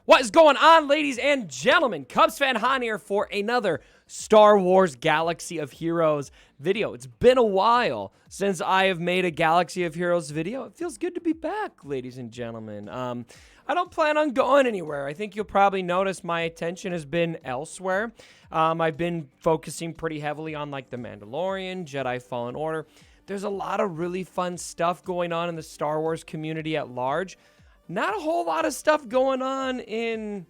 What is going on, ladies and gentlemen? Cubs fan Han here for another Star Wars Galaxy of Heroes video. It's been a while since I have made a Galaxy of Heroes video. It feels good to be back, ladies and gentlemen. I don't plan on going anywhere. I think you'll probably notice my attention has been elsewhere. I've been focusing pretty heavily on like The Mandalorian, Jedi Fallen Order. There's a lot of really fun stuff going on in the Star Wars community at large. Not a whole lot of stuff going on in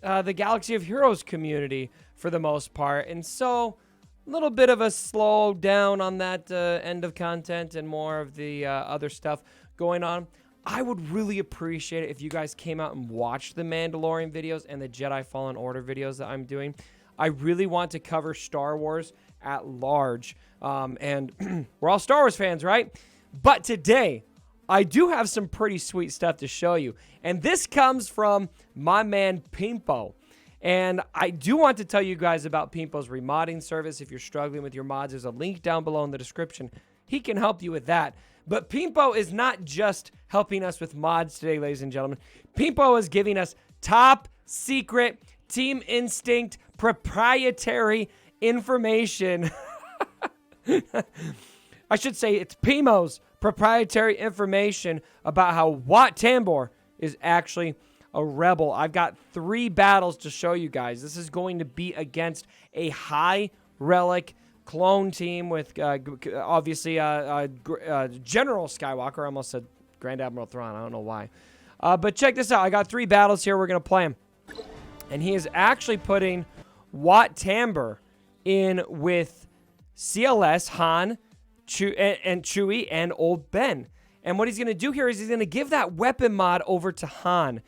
the Galaxy of Heroes community for the most part. And so a little bit of a slow down on that end of content and more of the other stuff going on. I would really appreciate it if you guys came out and watched the Mandalorian videos and the Jedi Fallen Order videos that I'm doing. I really want to cover Star Wars at large. And we're all Star Wars fans, right? But today, I do have some pretty sweet stuff to show you. And this comes from my man Pimpo. And I do want to tell you guys about Pimpo's remodding service. If you're struggling with your mods, there's a link down below in the description. He can help you with that. But Pimpo is not just helping us with mods today, ladies and gentlemen. Pimpo is giving us top secret Team Instinct proprietary information. I should say it's Pimo's proprietary information about how Wat Tambor is actually a rebel. I've got 3 battles to show you guys. This is going to be against a high relic clone team with obviously General Skywalker. I almost said Grand Admiral Thrawn. I don't know why. But check this out. I got 3 battles here. We're going to play them. And he is actually putting Wat Tambor in with CLS, Han, and Chewie, and Old Ben. And what he's going to do here is he's going to give that weapon mod over to Han.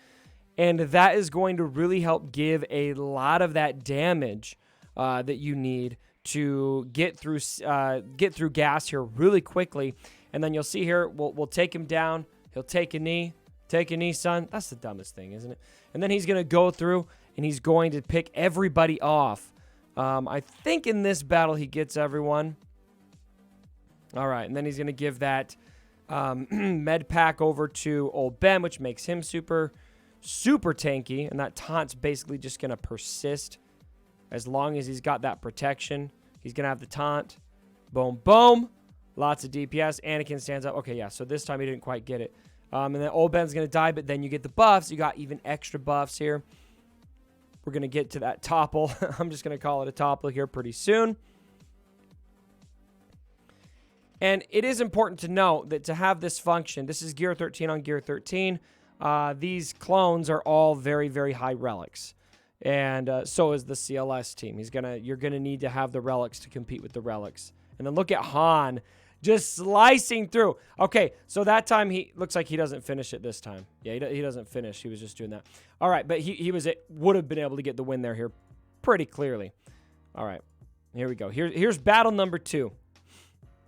And that is going to really help give a lot of that damage that you need to get through gas here really quickly. And then you'll see here, we'll take him down. He'll take a knee. Take a knee, son. That's the dumbest thing, isn't it? And then he's going to go through, and he's going to pick everybody off. I think in this battle he gets everyone. All right, and then he's going to give that med pack over to Old Ben, which makes him super, super tanky. And that taunt's basically just going to persist as long as he's got that protection. He's going to have the taunt. Boom, boom. Lots of DPS. Anakin stands up. Okay, yeah, so this time he didn't quite get it. And then Old Ben's going to die, but then you get the buffs. You got even extra buffs here. We're going to get to that topple. I'm just going to call it a topple here pretty soon. And it is important to note that to have this function, this is Gear 13 on Gear 13. These clones are all very, very high relics. And so is the CLS team. You're going to need to have the relics to compete with the relics. And then look at Han just slicing through. Okay, so that time he looks like he doesn't finish it this time. Yeah, he doesn't finish. He was just doing that. All right, but he would have been able to get the win there here pretty clearly. All right, here we go. Here's battle number 2.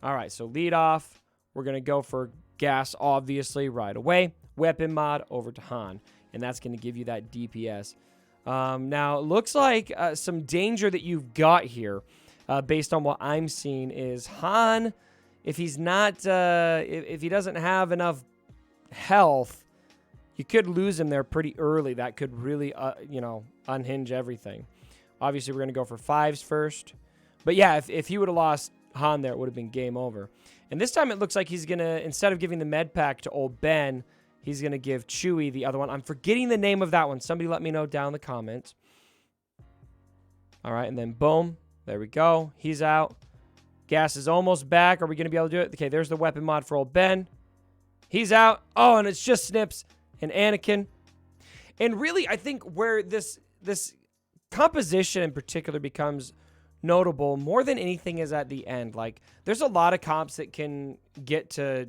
All right, so lead off. We're going to go for gas, obviously, right away. Weapon mod over to Han, and that's going to give you that DPS. Now, it looks like some danger that you've got here, based on what I'm seeing, is Han, if he's not, if he doesn't have enough health, you could lose him there pretty early. That could really, unhinge everything. Obviously, we're going to go for 5s first. But yeah, if he would have lost Han there, it would have been game over. And this time it looks like he's going to, instead of giving the med pack to Old Ben, he's going to give Chewie the other one. I'm forgetting the name of that one. Somebody let me know down in the comments. All right, and then boom. There we go. He's out. Gas is almost back. Are we going to be able to do it? Okay, there's the weapon mod for Old Ben. He's out. Oh, and it's just Snips and Anakin. And really, I think where this composition in particular becomes notable more than anything is at the end. Like, there's a lot of comps that can get to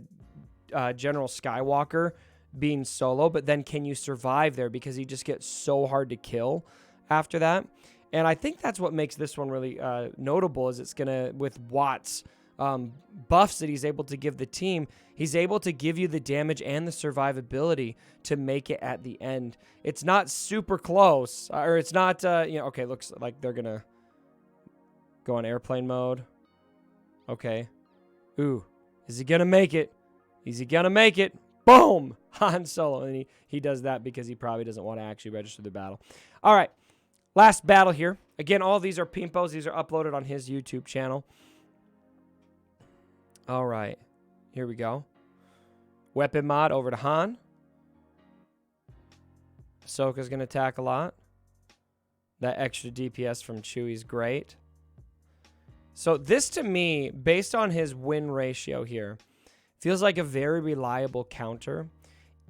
General Skywalker being solo, but then can you survive there? Because he just gets so hard to kill after that. And I think that's what makes this one really notable, is it's going to, with Watts buffs that he's able to give the team, he's able to give you the damage and the survivability to make it at the end. It's not super close, or it's not, okay, looks like they're going to go on airplane mode. Okay. Ooh, is he going to make it? Is he going to make it? Boom! Han Solo. And he does that because he probably doesn't want to actually register the battle. All right. Last battle here. Again, all these are Pimpos. These are uploaded on his YouTube channel. All right. Here we go. Weapon mod over to Han. Ahsoka's going to attack a lot. That extra DPS from Chewie's great. So this, to me, based on his win ratio here, feels like a very reliable counter.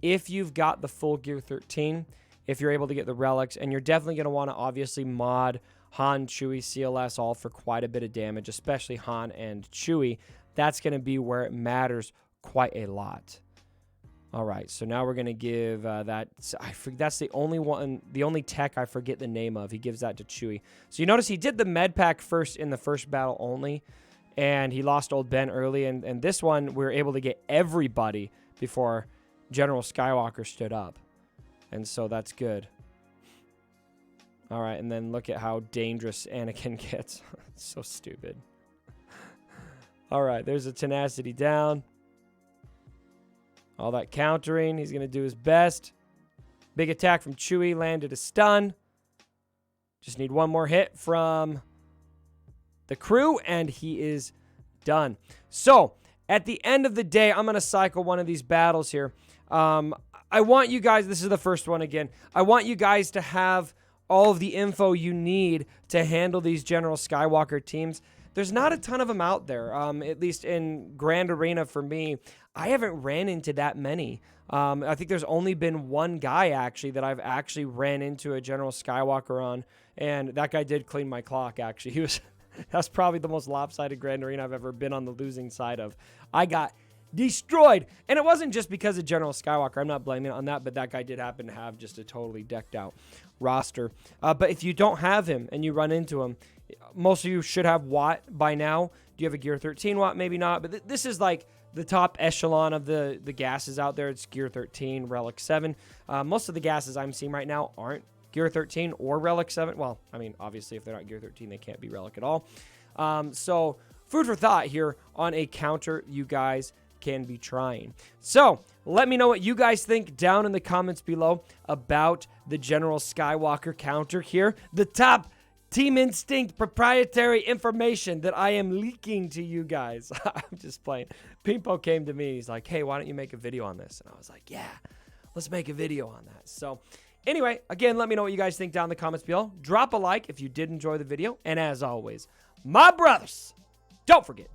If you've got the full Gear 13, if you're able to get the relics, and you're definitely going to want to obviously mod Han, Chewie, CLS all for quite a bit of damage, especially Han and Chewie. That's going to be where it matters quite a lot. All right, so now we're going to give that's the only one, the only tech I forget the name of. He gives that to Chewie. So you notice he did the med pack first in the first battle only, and he lost old Ben early. And this one, we were able to get everybody before General Skywalker stood up. And so that's good. All right, and then look at how dangerous Anakin gets. It's so stupid. All right, there's a tenacity down. All that countering. He's going to do his best. Big attack from Chewie. Landed a stun. Just need one more hit from the crew, and he is done. So, at the end of the day, I'm going to cycle one of these battles here. I want you guys, this is the first one again, I want you guys to have all of the info you need to handle these General Skywalker teams. There's not a ton of them out there, at least in Grand Arena for me. I haven't ran into that many. I think there's only been one guy, actually, that I've actually ran into a General Skywalker on, and that guy did clean my clock, actually. That's probably the most lopsided Grand Arena I've ever been on the losing side of. I got destroyed, and it wasn't just because of General Skywalker. I'm not blaming it on that, but that guy did happen to have just a totally decked out roster. But if you don't have him and you run into him, most of you should have Watt by now. Do you have a Gear 13 Watt? Maybe not, but this is like the top echelon of the gases out there. It's Gear 13, Relic 7. Most of the gases I'm seeing right now aren't Gear 13 or Relic 7. Well, I mean, obviously, if they're not Gear 13, they can't be Relic at all. So, food for thought here on a counter you guys can be trying. So, let me know what you guys think down in the comments below about the General Skywalker counter here. The top Team Instinct proprietary information that I am leaking to you guys. I'm just playing. Pimpo came to me. He's like, hey, why don't you make a video on this? And I was like, yeah, let's make a video on that. So anyway, again, let me know what you guys think down in the comments below. Drop a like if you did enjoy the video. And as always, my brothers, don't forget